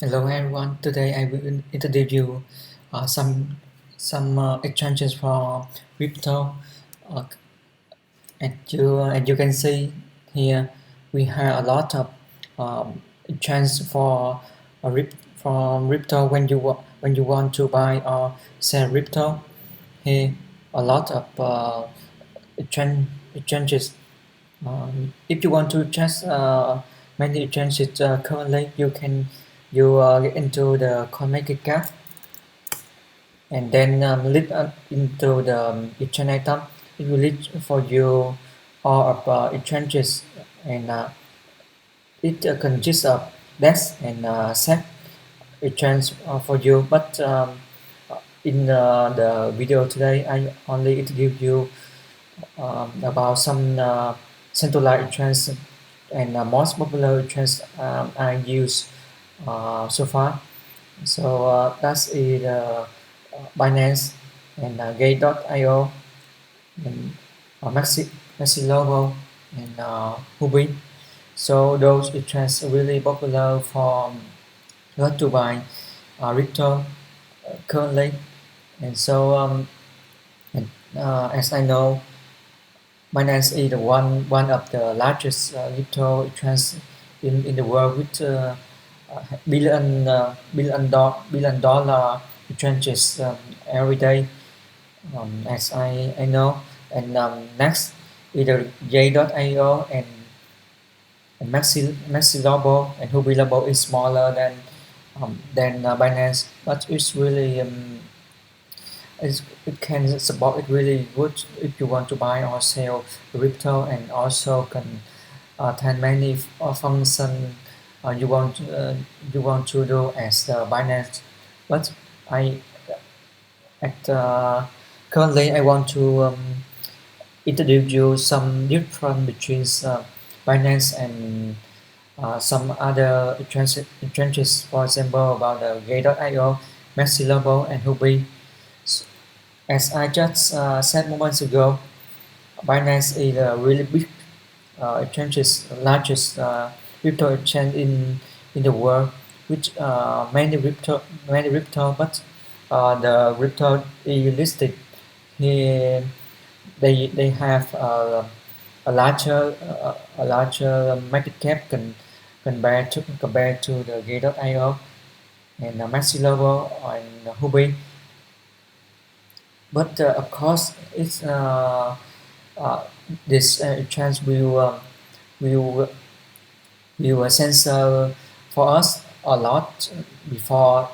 Hello everyone. Today I will introduce you some exchanges for crypto. Uh, as you can see here, we have a lot of exchange for from crypto when you want to buy or sell crypto. Here, a lot of exchanges. If you want to just many exchanges currently, you get into the CoinMarketCap and then lead into the exchange item. It will lead for you all of exchanges, and it consists of desk and set exchange for you. But in the video today, I only introduce you about some centralized exchange and most popular exchange I use so far. So that's is Binance and Gate.io and mexc logo and houbi. So those exchanges are really popular for us to buy crypto currently. And so and, as I know, Binance is the one of the largest crypto exchange in the world with billion dollar exchanges every day, as I know. And next either J.io and Maxi Lobo and Huobi Lobo is smaller than Binance, but it's really it can support it really good if you want to buy or sell crypto, and also can attend many function you want to do as the Binance. But I at currently I want to introduce you some difference between Binance and some other exchanges, for example about the Gate.io, Maxi and Huobi. As I just said moments ago, Binance is a really big exchanges, largest crypto exchange in the world, which many crypto, but the crypto is listed here. They have a larger market cap compared to the Gate.io and Maxi and Huobi. But of course, it's this chance will censor for us a lot before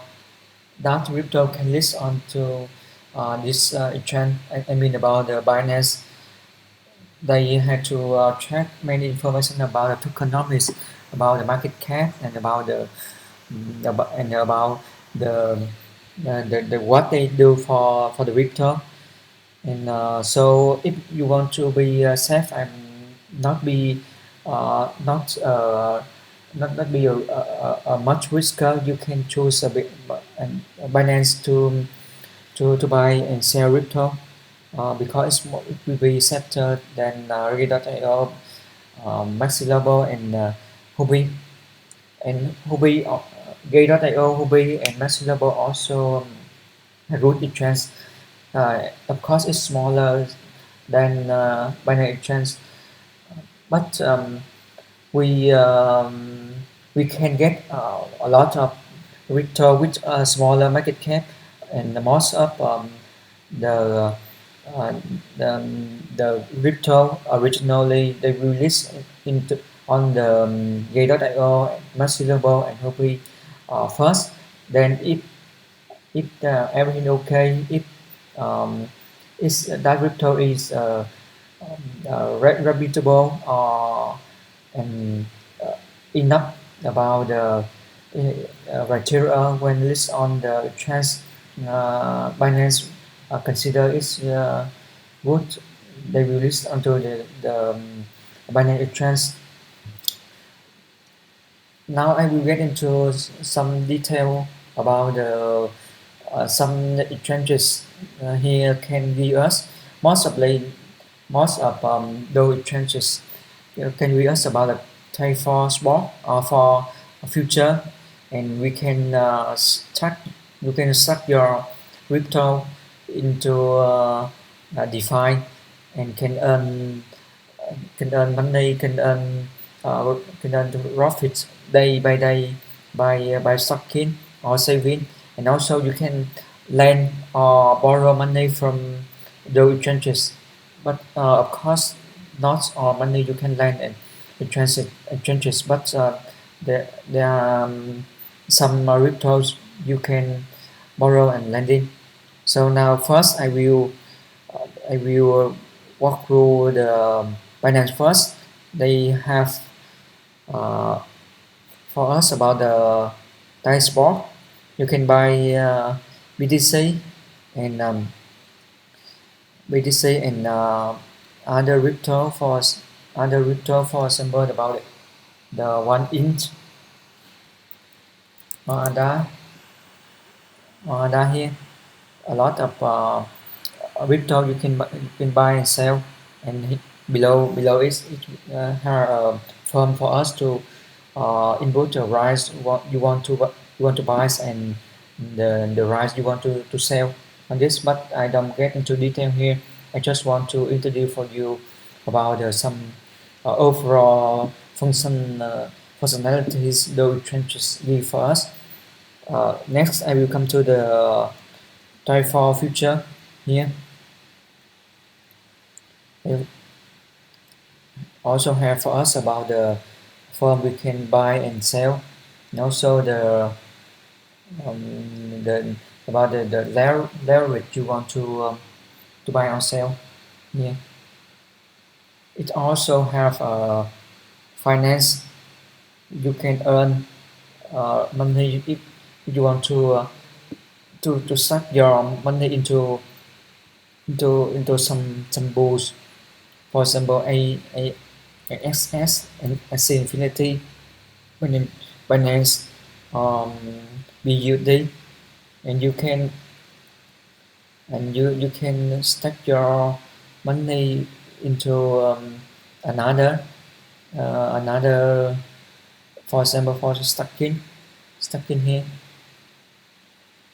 that crypto can list onto this exchange. I mean about the Binance. They had to track many information about the tokenomics, about the market cap, and about the the what they do for the crypto. And so if you want to be safe and not be not not be a much risker, you can choose a bit and Binance to buy and sell crypto because it will be safer than Rage.io, Maxi and Huobi. And Huobi, Gate.io, Huobi and Maxi also root exchange. Of course, it's smaller than binary exchange, but we can get a lot of crypto with a smaller market cap, and most of the uh, the crypto originally they released into on the Gate.io, Maxillable and Huobi first. Then if everything okay, if um, is that crypto is reputable and enough about the criteria when list on the trans Binance consider is good, they will list onto the Binance trans. Now I will get into some detail about the some exchanges here can give us most of those exchanges can give us about the trade for sport or for future. and we can start. You can start your crypto into DeFi and can earn money, can earn profits day by day by stocking or saving, and also you can lend or borrow money from those exchanges. But of course, not all money you can lend in exchanges, but there are some cryptos you can borrow and lend in. So now first I will walk through the Binance first. They have uh, for us about the dashboard. You can buy BTC and other crypto for example about it. The 1 inch ADA here, a lot of crypto you can buy and sell, and below it have a form for us to input the rice you want to buy and the rice you want to sell on this, but I don't get into detail here. I just want to introduce for you about some overall functionalities those changes give for us. Next I will come to the try for future here. It also have for us about the firm we can buy and sell, and also the about the leverage you want to buy or sell. Yeah. It also have finance. You can earn money if you want to suck your money into some pools. For example, AXS and AC Infinity, Binance, um, BUD, and you can stack your money into another, for example, for stacking here.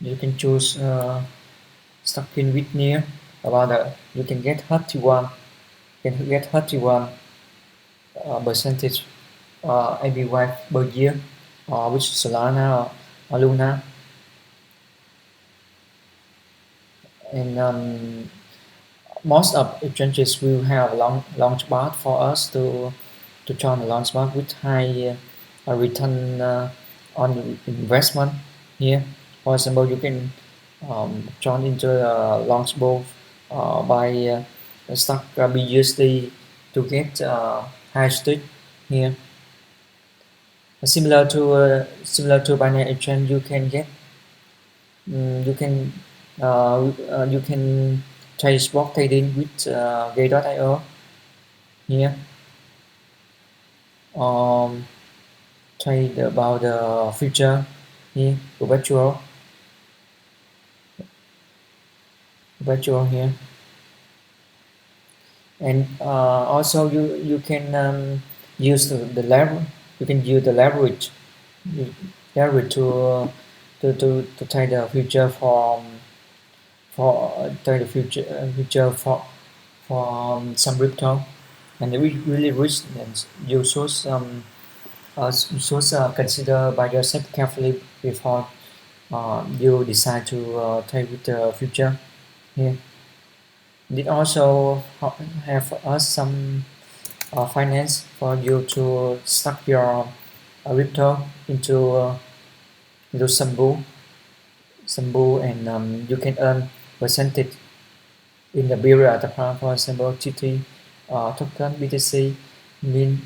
You can choose stacking with near about that. You can get 31 percentage APY per year, which Solana or Luna, and most of exchanges will have a launchpad for us to join a launchpad with high return on investment here. For example, you can join into a launchpad by stock BUSD to get high stake here. Similar to Binance Exchange, you can trade spot trading with Gay.io here. Um, Trade about the future here, virtual here, and also you can use the lever. You can use the leverage to trade the future for trade the future for some crypto, and they really rich, and you should consider by yourself carefully before you decide to trade with the future here. It also have for us some finance for you to stock your crypto into some pool, and you can earn percentage in the period of time. For example, GT token, BTC, Min,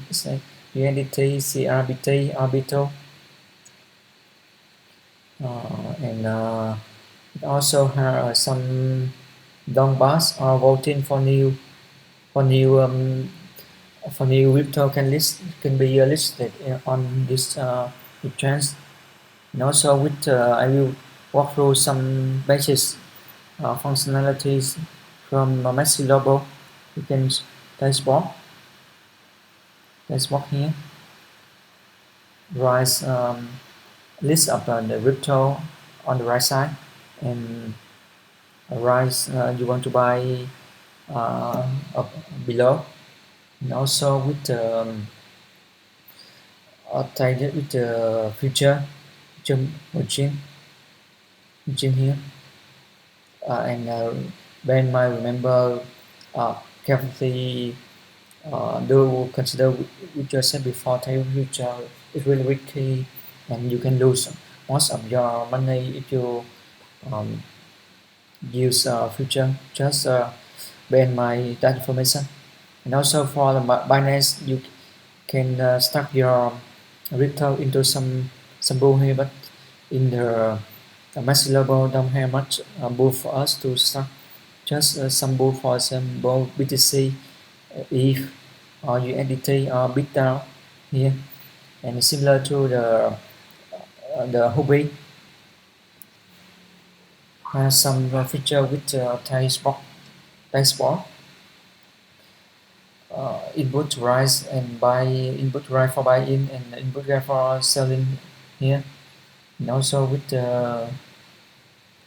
UNDT, CRBT, Orbital, and it also have some long bus or voting for new crypto can be listed on this exchange. And also I will walk through some basic functionalities from mexc logo. You can dashboard here, rise list of the crypto on the right side, and right you want to buy up below, and also with the target with the future margin here, and Ben might remember carefully. Do consider what you said before. Tell future is really risky, and you can lose most of your money if you um, use future. Just bear in mind that information. And also for the Binance, you can stack your crypto into some pool here, but in the max level don't have much pool for us to stack. Just some pool for example BTC, ETH, or USDT or Bitcoin here, and similar to the houbi has some feature with Thai spot input rise and buy input right for buy in and input right for selling here, and also with the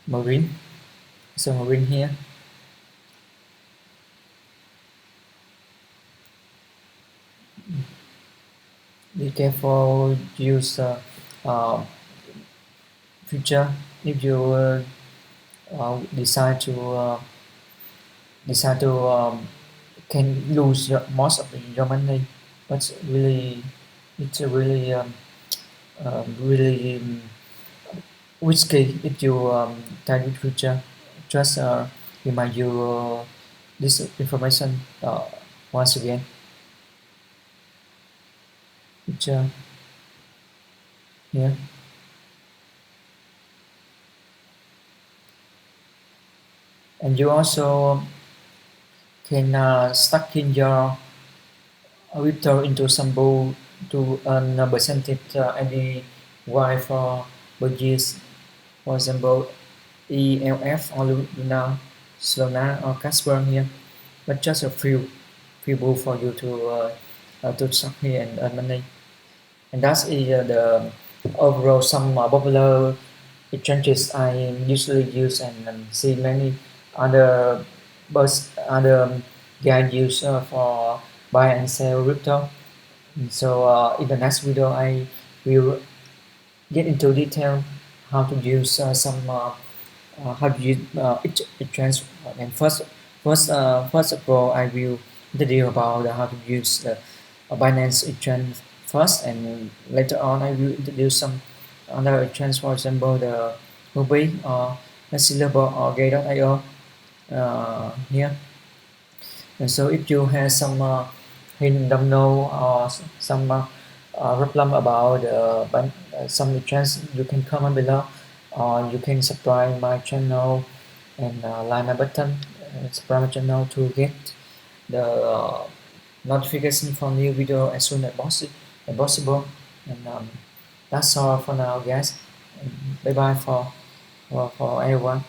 marine, so marine here. Be careful use uh, future if you decide to can lose most of your money, but really it's a really really risky if you target future. Just remind you this information once again. Future here, and you also can stuck in your crypto into some pool to earn a percentage every Y for years. For example, ELF or Luna, Solana or Casper here, but just a few pool for you to suck here and earn money. And that's the overall some popular exchanges I usually use, and see many other other guys use for buy and sell crypto. And so in the next video I will get into detail how to use some how to use exchange. And first of all I will introduce about how to use the Binance exchange first, and later on I will introduce some other exchange, for example the houbi or Mexc or Gay.io here. And so if you have some hidden don't know or some problem about some trends, you can comment below, or you can subscribe my channel and like my button, subscribe my channel to get the notification for new video as soon as possible. And that's all for now, guys. And bye bye for everyone.